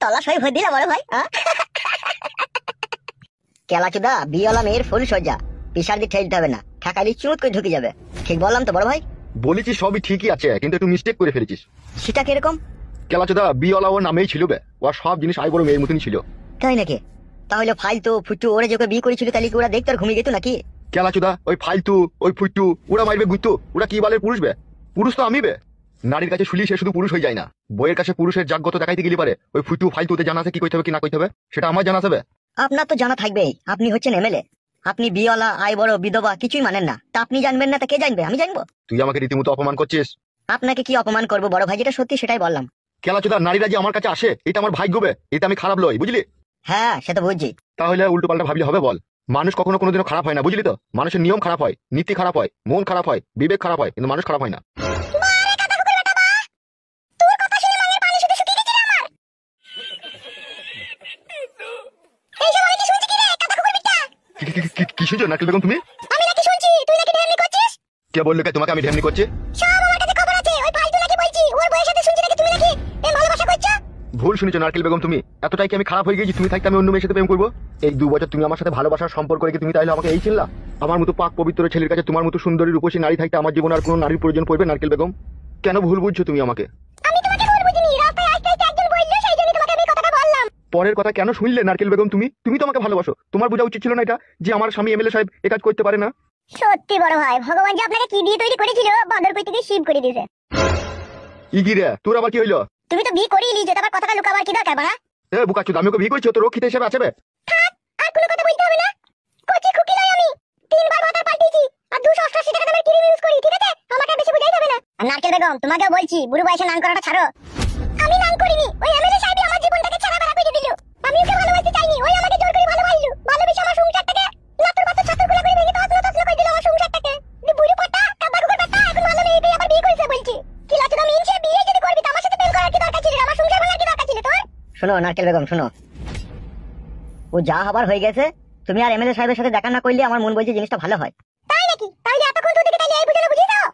তলা সই ভরে দিলা বড় ভাই। কেলাচুদা বিয়েওয়ালা মেয়ের ফুল সজ্জা, পিসার দিয়ে ঠেলতে হবে না, ঠেকালি চুট করে ঢুকে যাবে। ঠিক বললাম তো বড় ভাই? বলেছিস সবই ঠিকই আছে, কিন্তু একটু মিস্টেক করে ফেলেছিস। সেটা কিরকম? কেলাচোদা বিয়েওয়ালা ওর নামেই ছিল বে, ওর সব জিনিস আই বড় মেয়ের মতনই ছিল। তাই নাকি? তাহলে ফালতু ফুটু ওরা যখন বিয়ে করেছিল তাহলে কি ওরা দেখতে আর ঘুমিয়ে যেত নাকি? কেলাচোদা ওই ফালতু ওই ফুটু ওরা মারবে গুইতো, ওরা কি বলে পুরুষ বে? পুরুষ তো আমি বে। নারীর কাছে শুলি সে শুধু পুরুষ হয়ে যায় না, বইয়ের কাছে পুরুষের জাগ্রত দেখাইতে গেলে পারে ওই ফুটু ফালতুতে জানা আছে কি কইতে হবে কি না কইতে হবে, সেটা আমার জানা আছে বে। আপনার তো জানা থাকবেই, আপনি হচ্ছেন এমএলএ। আপনি বিয়েওয়ালা আই বড় বিধবা কিছুই মানেন না, তা আপনি জানবেন না তা কে জানবে? আমি জানবো? তুই আমাকে রীতিমতো অপমান করছিস। আপনাকে কি অপমান করবো বড় ভাই? যেটা সত্যি সেটাই বললাম। কেলাচোদা নারীরা যে আমার কাছে আসে এটা আমার ভাগ্য বে, এটা আমি খারাপ লই, বুঝলি? হ্যাঁ সেটা বুঝছি। তাহলে উল্টো পাল্টা ভাবলে হবে বল? মানুষ কখনো কোনোদিনও খারাপ হয় না, বুঝলি তো? মানুষের নিয়ম খারাপ হয়, নীতি খারাপ হয়, মন খারাপ হয়, বিবেক খারাপ হয়, কিন্তু মানুষ খারাপ হয় না। কি শুনছো নারকেল বেগম তুমি? আমি নাকি শুনছি তুই নাকি ঢেমনি করছিস? কে বললো তোমাকে আমি ঢেমনি করছি? সব আমার কাছে খবর আছে, ওই ফালতু নাকি বলছি ওর বউয়ের সাথে শুনছি নাকি তুমি নাকি প্রেম ভালোবাসা করছো? ভুল শুনেছো নারকেল বেগম তুমি। এতটাই কি আমি খারাপ হয়ে গেছি তুমি থাকতে আমি অন্য মেয়ের সাথে প্রেম করবো? এই 2 বছর তুমি আমার সাথে ভালোবাসার সম্পর্ক রেখে তুমি তাহলে আমাকে এই চিনলা? আমার মতো পাক পবিত্র ছেলের কাছে তোমার মতো সুন্দরী রূপসী নারী থাকতে আমার জীবনে আর কোনো নারীর প্রয়োজন পড়বে নারকেল বেগম? কেন ভুল বুঝছো তুমি আমাকে? আমি তোমাকে ভুল বুঝিনি, রাস্তায় আসতে আসতে একজন বলল সেই জন্য তোমাকে আমি কথাটা বললাম। পরের কথা কেন শুনলে নারকেল বেগম? তুমি তো আমাকে ভালোবাসো, তোমার বোঝা উচিত ছিল না এটা যে আমার স্বামী এমএলএ সাহেব এই কাজ করতে পারে না? সত্যি বড় ভাই, ভগবান যে আপনাকে কি দিয়ে তৈরি করেছিল বাঁদর কই থেকে শিব করে দিয়েছে। ইগিরে তোর আবার কি হইলো? তুমি তো বিয়ে করেই নিয়েছো, তারপর কথাটা লুকাবার কি দরকার বাড়া? এ বুকাচুদ, আমি ওকে বিয়ে করেছি, ও তো রক্ষিত হিসেবে আছে বে। আর কোনো কথা বলতে হবে না, কোচি খুকি লই আমি 3 বার মাথা পাল্টেছি আর 288 টাকা দামের ক্রিম ইউজ করি, ঠিক আছে? আমাকে বেশি বুঝাইতে হবে না। আর নারকেল বেগম তোমাকেও বলছি বুড়ো বয়সে নাং করাটা ছাড়ো। আমি নাং করিনি, ওই এমএলএ সাহেবই আমার জীবনটাকে ছাড়া বেড়া করে দিল। আমি ওকে ভালোবাসতে চাইনি, ওই আমাকে জোর করে ভালোবাসলো, ভালোবেসে আমার সংসারটাকে লাতর পাতর ছাতরগুলো করে ভেঙে তছনছ তছনছ করে দিল আমার সংসারটাকে। দি বুড়ি পটা কাদা কুকুর বেটা এখন ভালো মেয়ে পেয়ে আবার বিয়ে করেছে বলছি। কি লাচনা মিনছে বিয়ে যদি করবি তো আমার সাথে প্রেম করার কি দরকার ছিল? আমার সংসার ভাঙার কি দরকার ছিল তোর? শোনো নারকেল বেগম শোনো, ও যা হবার হয়ে গেছে, তুমি আর এমএলএ সাহেবের সাথে দেখা না করলে আমার মন বলছে জিনিসটা ভালো হয়। তাই নাকি? তাহলে এতক্ষণ তো দেখে তাহলে এই বুঝানো বুঝিয়ে দাও।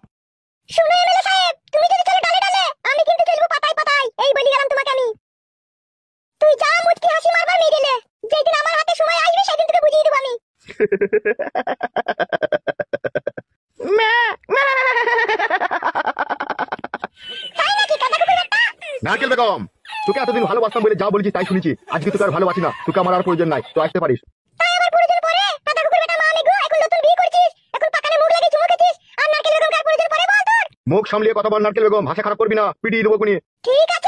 শুনো এমএলএ সাহেব, তুমি যদি চলো ডালে ডালে, আমি কিন্তু চলবো পাতায় পাতায়, এই বলি গেলাম তোমাকে আমি। তুই যা মুটকি হাসি মারবা মেরেলে, যেদিন আমার হাতে সময় আসবে সেদিন তোকে বুঝিয়ে দেব আমি। তাই নাকি কাদা কুকুর বেটা? নারকেল বেগম তোকে এতদিন ভালোবাসতাম বলে যা বলেছি তাই শুনেছি, আজকে তোকে আর ভালোবাসি না, তোকে আমার আর প্রয়োজন নাই, তো আসতে পারিস। তাই আবার প্রয়োজন পড়ে? কাদা কুকুর বেটা মা মেঘো, এখন নতুন বিয়ে করছিস, এখন পাকানে মুখ লাগিয়ে চুমু খেছিস, আর নারকেল বেগম কার প্রয়োজন পড়ে বল তোর? মুখ সামলিয়ে কথা বল নারকেল বেগম, ভাষা খারাপ করবি না, পিটিয়ে দেবো কোনি। ঠিক আছে।